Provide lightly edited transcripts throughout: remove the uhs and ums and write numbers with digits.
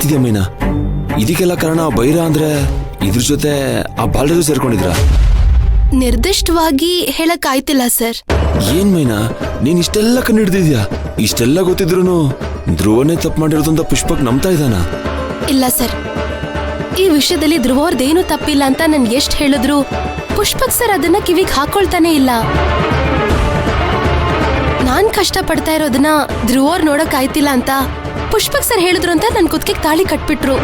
ಹೇಳ್ತಿದ್ಯಾ ಮೈನಾ? ಇದಕ್ಕೆಲ್ಲ ಕಾರಣ ಬೈರ ಅಂದ್ರೆ ಇದ್ರ ಜೊತೆ ಆ ಬಾಲರಾಜು ಸೇರ್ಕೊಂಡಿದ್ರ? ನಿರ್ದಿಷ್ಟವಾಗಿ ಹೇಳಕ್ ಆಯ್ತಿಲ್ಲ ಸರ್. ಏನ್ ಮೈನಾ, ನೀನ್ ಇಷ್ಟೆಲ್ಲ ಕಂಡಿಡ್ದಿದ್ಯಾ? ಇಷ್ಟೆಲ್ಲ ಗೊತ್ತಿದ್ರು ಧ್ರುವನೇ ತಪ್ಪು ಮಾಡಿರೋದು ಅಂತ ಪುಷ್ಪಕ್ ನಂಬ್ತಾ ಇದ್ದಾನ? ಇಲ್ಲ ಸರ್, ಈ ವಿಷಯದಲ್ಲಿ ಧ್ರುವವ್ರದೇನು ತಪ್ಪಿಲ್ಲ ಅಂತ ನನ್ ಎಷ್ಟ್ ಹೇಳಿದ್ರು ಪುಷ್ಪಕ್ ಸರ್ ಅದನ್ನ ಕಿವಿಗ್ ಹಾಕೊಳ್ತಾನೆ ಇಲ್ಲ. ನಾನ್ ಕಷ್ಟ ಪಡ್ತಾ ಇರೋದನ್ನ ಧ್ರುವವ್ರು ನೋಡಕ್ ಆಯ್ತಿಲ್ಲ ಅಂತ ಪುಷ್ಪಕ್ ಸರ್ ಹೇಳಿದ್ರು ಅಂತ ನನ್ ಕುತ್ತಿಗೆ ತಾಳಿ ಕಟ್ಬಿಟ್ರು.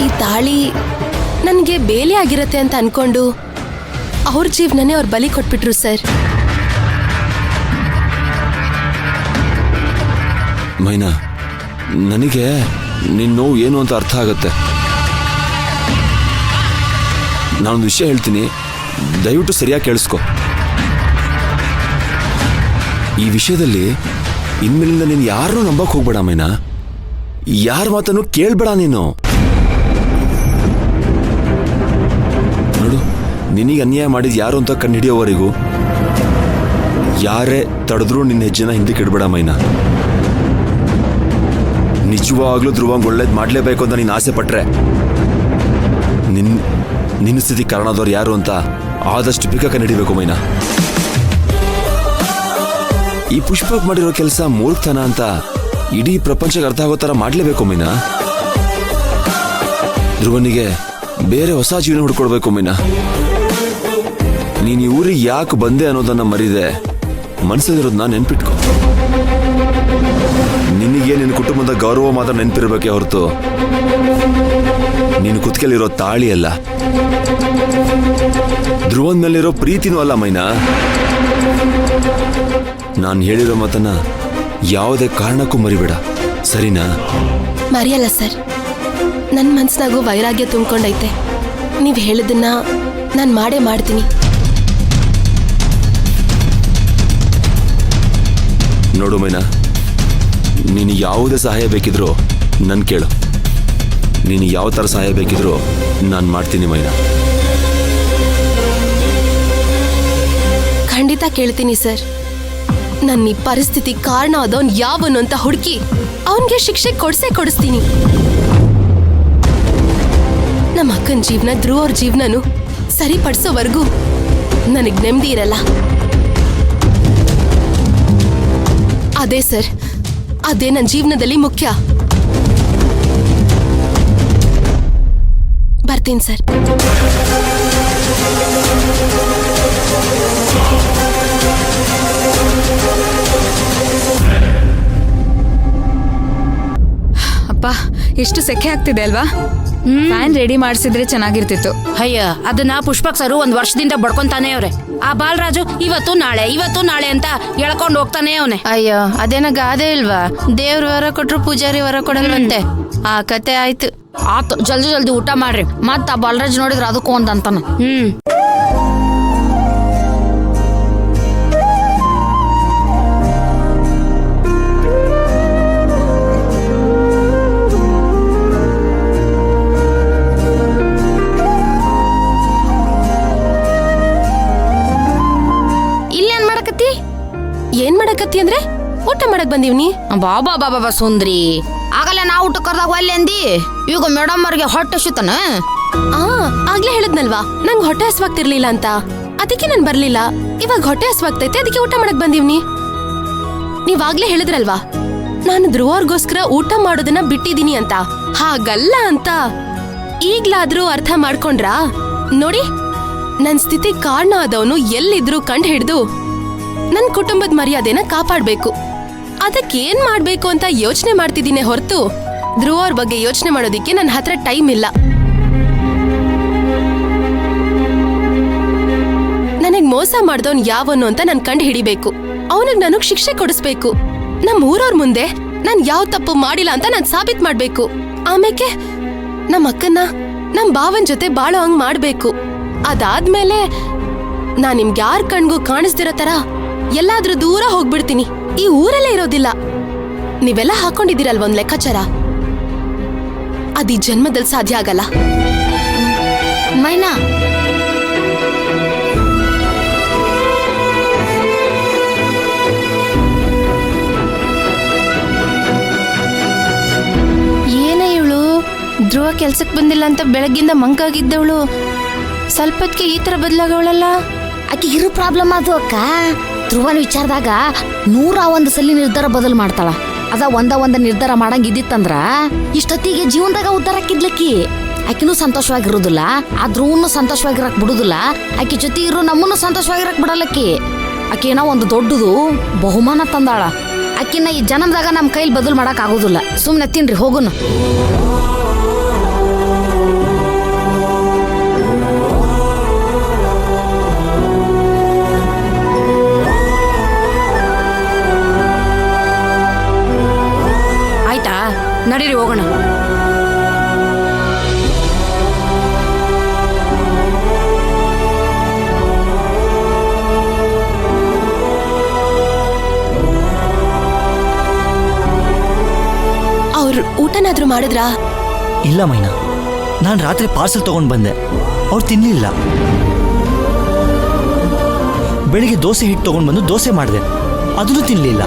ಈ ತಾಳಿ ನನ್ಗೆ ಬೇಲಿ ಆಗಿರತ್ತೆ ಅಂತ ಅನ್ಕೊಂಡು ಅವ್ರ ಜೀವನನೇ ಅವ್ರ ಬಲಿ ಕೊಟ್ಬಿಟ್ರು ಸರ್. ಮೈನಾ, ನನಗೆ ನಿನ್ ನೋವು ಏನು ಅಂತ ಅರ್ಥ ಆಗತ್ತೆ. ನಾನೊಂದು ವಿಷಯ ಹೇಳ್ತೀನಿ, ದಯವಿಟ್ಟು ಸರಿಯಾಗಿ ಕೇಳಿಸ್ಕೊ. ಈ ವಿಷಯದಲ್ಲಿ ಇನ್ಮೇಲಿಂದ ನೀನು ಯಾರನ್ನೂ ನಂಬಕ್ ಹೋಗ್ಬೇಡ ಮೈನಾ. ಯಾರ ಮಾತನ್ನು ಕೇಳ್ಬೇಡ ನೀನು. ನೋಡು, ನಿನಗೆ ಅನ್ಯಾಯ ಮಾಡಿದ್ ಯಾರು ಅಂತ ಕಂಡುಹಿಡಿಯೋವರೆಗೂ ಯಾರೇ ತಡೆದ್ರೂ ನಿನ್ನ ಹೆಜ್ಜೆನ ಹಿಂದಕ್ಕೆ ಇಡ್ಬೇಡ ಮೈನಾ. ನಿಜವಾಗ್ಲೂ ಧ್ರುವಂಗ್ ಒಳ್ಳೇದ್ ಮಾಡ್ಲೇಬೇಕು ಅಂತ ನೀನು ಆಸೆ ಪಟ್ರೆ ನಿನ್ನ ಸ್ಥಿತಿ ಕಾರಣದವ್ರು ಯಾರು ಅಂತ ಆದಷ್ಟು ಬೇಗ ಕಂಡುಹಿಡಿಬೇಕು ಮೈನಾ. ಈ ಪುಷ್ಪಕ್ ಮಾಡಿರೋ ಕೆಲಸ ಮೂರ್ಖತನ ಅಂತ ಇಡೀ ಪ್ರಪಂಚಕ್ಕೆ ಅರ್ಥ ಆಗೋ ತರ ಮಾಡ್ಲೇಬೇಕು ಮೈನಾ. ಧ್ರುವನಿಗೆ ಬೇರೆ ಹೊಸ ಜೀವನ ಹುಡ್ಕೊಡ್ಬೇಕು ಮೈನಾ. ನೀನ್ ಈ ಊರಿಗೆ ಯಾಕೆ ಬಂದೆ ಅನ್ನೋದನ್ನ ಮರಿದೆ ಮನಸ್ಸಲ್ಲಿರೋದನ್ನ ನೆನ್ಪಿಟ್ಕೊ. ನಿನಗೆ ನಿನ್ನ ಕುಟುಂಬದ ಗೌರವ ಮಾತ್ರ ನೆನಪಿರ್ಬೇಕೆ ಹೊರತು ನೀನು ಕುತ್ತಿಗೆಲಿರೋ ತಾಳಿ ಅಲ್ಲ, ಧ್ರುವನ್ ಮೇಲಿರೋ ಪ್ರೀತಿನೂ ಅಲ್ಲ ಮೈನಾ. ನಾನು ಹೇಳಿರೋ ಮಾತನ್ನ ಯಾವುದೇ ಕಾರಣಕ್ಕೂ ಮರಿಬೇಡ, ಸರಿನಾ? ಮರೆಯಲ್ಲ ಸರ್. ನನ್ನ ಮನ್ಸ್ನಾಗೂ ವೈರಾಗ್ಯ ತುಂಬಿಕೊಂಡೈತೆ. ನೀವ್ ಹೇಳಿದ್ದನ್ನ ನಾನು ಮಾಡೇ ಮಾಡ್ತೀನಿ. ನೋಡು ಮೈನಾ, ನೀನು ಯಾವುದೇ ಸಹಾಯ ಬೇಕಿದ್ರು ನನ್ ಕೇಳು. ನೀನು ಯಾವ ಥರ ಸಹಾಯ ಬೇಕಿದ್ರು ನಾನು ಮಾಡ್ತೀನಿ ಮೈನಾ. ಖಂಡಿತ ಕೇಳ್ತೀನಿ ಸರ್. ನನ್ನ ಈ ಪರಿಸ್ಥಿತಿ ಕಾರಣ ಆದವನ್ ಯಾವನು ಅಂತ ಹುಡುಕಿ ಅವನ್ಗೆ ಶಿಕ್ಷೆ ಕೊಡಿಸ್ತೀನಿ. ನಮ್ಮ ಅಕ್ಕನ ಜೀವನ ಧ್ರುವವ್ರ ಜೀವನನು ಸರಿಪಡಿಸೋವರೆಗೂ ನನಗ್ ನೆಮ್ಮದಿ ಇರಲ್ಲ. ಅದೇ ಸರ್, ಅದೇ ನನ್ನ ಜೀವನದಲ್ಲಿ ಮುಖ್ಯ. ಬರ್ತೀನಿ ಸರ್. ಅಪ್ಪ, ಎಷ್ಟು ಸೆಕೆ ಆಗ್ತಿದೆ ಅಲ್ವಾ? ಫ್ಯಾನ್ ರೆಡಿ ಮಾಡಿಸಿದ್ರೆ ಚೆನ್ನಾಗಿರ್ತಿತ್ತು. ಅಯ್ಯ, ಅದನ್ನ ಪುಷ್ಪಕ್ ಸರು 1 ವರ್ಷದಿಂದ ಬಡ್ಕೊಂತಾನೆ ಅವ್ರೆ. ಆ ಬಾಲರಾಜು ಇವತ್ತು ನಾಳೆ ಅಂತ ಎಳ್ಕೊಂಡು ಹೋಗ್ತಾನೆ ಅವನೇ. ಅಯ್ಯೋ, ಅದೇನ ಗಾದೆ ಇಲ್ವಾ? ದೇವ್ರ ವರ ಕೊಟ್ರು ಪೂಜಾರಿ ವರ ಕೊಡಲ್ವಂತೆ. ಆ ಕತೆ ಆಯ್ತು. ಆತು, ಜಲ್ದಿ ಊಟ ಮಾಡ್ರಿ. ಮತ್ತ ಆ ಬಾಲರಾಜ್ ನೋಡಿದ್ರ ಅದಕ್ಕೂ ಅಂತಾನ. ಏನ್ ಮಾಡಕತ್ತಿ ಅಂದ್ರೆ ಊಟ ಮಾಡಕ್ ಬಂದೀವ್ನಿ. ಬಾಬಾ ಸುಂದ್ರಿ, ಆಗಲ್ಲ ನಾ ಊಟ ಕರ್ದಾಗ ಒಲ್ಲೆ ಅಂದಿ. ಈಗ ಮೇಡಮ್ ಅವ್ರಿಗೆ ಹೊಟ್ಟೆ ಹಸಿತನ. ಆಗ್ಲೇ ಹೇಳಿದ್ನಲ್ವಾ ನಂಗ್ ಹೊಟ್ಟೆ ಹಸ್ವಾಗ್ತಿರ್ಲಿಲ್ಲ ಅಂತ, ಅದಕ್ಕೆ ನಾನ್ ಬರ್ಲಿಲ್ಲ. ಇವಾಗ ಹೊಟ್ಟೆ ಹಸ್ವಾಗ್ತೈತೆ, ಅದಕ್ಕೆ ಊಟ ಮಾಡಕ್ ಬಂದೀವ್ನಿ. ನೀವಾಗ್ಲೇ ಹೇಳಿದ್ರಲ್ವಾ ನಾನು ಧ್ರುವರ್ಗೋಸ್ಕರ ಊಟ ಮಾಡೋದನ್ನ ಬಿಟ್ಟಿದೀನಿ ಅಂತ. ಹಾಗಲ್ಲ ಅಂತ ಈಗ್ಲಾದ್ರೂ ಅರ್ಥ ಮಾಡ್ಕೊಂಡ್ರಾ? ನೋಡಿ, ನನ್ ಸ್ಥಿತಿ ಕಾರಣ ಆದವನು ಎಲ್ಲಿದ್ರು ಕಂಡು ಹಿಡ್ದು ನನ್ ಕುಟುಂಬದ ಮರ್ಯಾದೆನ ಕಾಪಾಡ್ಬೇಕು. ಅದಕ್ಕೇನ್ ಮಾಡ್ಬೇಕು ಅಂತ ಯೋಚನೆ ಮಾಡ್ತಿದ್ದೀನಿ ಹೊರತು ಧ್ರುವ ಅವ್ರ ಬಗ್ಗೆ ಯೋಚನೆ ಮಾಡೋದಿಕ್ಕೆ ನನ್ನ ಹತ್ರ ಟೈಮ್ ಇಲ್ಲ. ನನಗ್ ಮೋಸ ಮಾಡ್ದವನ್ ಯಾವನು ಅಂತ ನನ್ ಕಂಡು ಹಿಡಿಬೇಕು. ಅವನಿಗೆ ನನಗ್ ಶಿಕ್ಷೆ ಕೊಡಿಸ್ಬೇಕು. ನಮ್ ಊರವ್ರ ಮುಂದೆ ನಾನ್ ಯಾವ ತಪ್ಪು ಮಾಡಿಲ್ಲ ಅಂತ ನಾನ್ ಸಾಬೀತ್ ಮಾಡ್ಬೇಕು. ಆಮೇಲೆ ನಮ್ ಅಕ್ಕನ್ನ ನಮ್ ಭಾವನ್ ಜೊತೆ ಬಾಳೋ ಹಂಗ್ ಮಾಡ್ಬೇಕು. ಅದಾದ್ಮೇಲೆ ನಾನ್ ನಿಮ್ಗೆ ಯಾರ್ ಕಣ್ಗೂ ಕಾಣಿಸ್ದಿರೋ ತರ ಎಲ್ಲಾದ್ರೂ ದೂರ ಹೋಗ್ಬಿಡ್ತೀನಿ. ಈ ಊರಲ್ಲೇ ಇರೋದಿಲ್ಲ. ನೀವೆಲ್ಲ ಹಾಕೊಂಡಿದ್ದೀರಲ್ವ ಒಂದ್ ಲೆಕ್ಕಾಚಾರ, ಅದಿ ಜನ್ಮದಲ್ಲಿ ಸಾಧ್ಯ ಆಗಲ್ಲ. ಮೈನಾ, ಧ್ರುವ ಕೆಲ್ಸಕ್ಕೆ ಬಂದಿಲ್ಲ ಅಂತ ಬೆಳಗ್ಗಿಂದ ಮಂಕಾಗಿದ್ದವಳು ಸ್ವಲ್ಪ ಹೊತ್ತಿಗೆ ಈ ತರ ಬದಲಾಗವಳಲ್ಲ. ಆಕೆ ಇರೋ ಪ್ರಾಬ್ಲಮ್ ಅದು ಅಕ್ಕ. ಧ್ರುವನ ವಿಚಾರದಾಗ 101 ಸಲ ನಿರ್ಧಾರ ಬದಲು ಮಾಡ್ತಾಳ. ಅದ ಒಂದ ನಿರ್ಧಾರ ಮಾಡಂಗ್ ಇದ್ದಿತ್ತಂದ್ರ ಇಷ್ಟೊತ್ತಿಗೆ ಜೀವನದಾಗ ಉದ್ಧಾರ ಆಕಿದ್ಲಕ್ಕಿ. ಆಕಿನೂ ಸಂತೋಷವಾಗಿರುದಿಲ್ಲ, ಆ ಧ್ರುವನು ಸಂತೋಷವಾಗಿರಕ್ ಬಿಡುದಿಲ್ಲ. ಆಕಿ ಜೊತೆ ಇರೋ ನಮ್ಮನ್ನು ಸಂತೋಷವಾಗಿರಕ್ ಬಿಡಲ್ಲಕ್ಕಿ. ಆಕಿನ ಒಂದು ದೊಡ್ಡದು ಬಹುಮಾನ ತಂದಾಳ. ಆಕಿನ ಈ ಜನ್ಮದಾಗ ನಮ್ಮ ಕೈಲಿ ಬದಲು ಮಾಡಕ್ ಆಗೋದಿಲ್ಲ. ಸುಮ್ನೆ ತಿನ್ರಿ ಹೋಗುನು. ಆಯ್ತಾ, ನಡೀರಿ ಹೋಗೋಣ. ಅವ್ರು ಊಟನಾದ್ರೂ ಮಾಡಿದ್ರಾ? ಇಲ್ಲ ಮೈನಾ, ನಾನು ರಾತ್ರಿ ಪಾರ್ಸೆಲ್ ತಗೊಂಡು ಬಂದೆ, ಅವ್ರು ತಿನ್ನಲಿಲ್ಲ. ಬೆಳಿಗ್ಗೆ ದೋಸೆ ಹಿಟ್ಟು ತಗೊಂಡು ಬಂದು ದೋಸೆ ಮಾಡಿದೆ, ಅದನ್ನು ತಿನ್ನಲಿಲ್ಲ.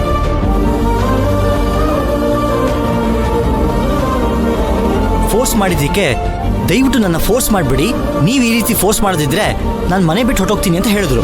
ಫೋರ್ಸ್ ಮಾಡಿದ್ದಕ್ಕೆ ದಯವಿಟ್ಟು ನನ್ನ ಫೋರ್ಸ್ ಮಾಡಿಬಿಡಿ. ನೀವು ಈ ರೀತಿ ಫೋರ್ಸ್ ಮಾಡೋದಿದ್ರೆ ನಾನು ಮನೆ ಬಿಟ್ಟು ಹೊಟ್ಟೋಗ್ತೀನಿ ಅಂತ ಹೇಳಿದ್ರು.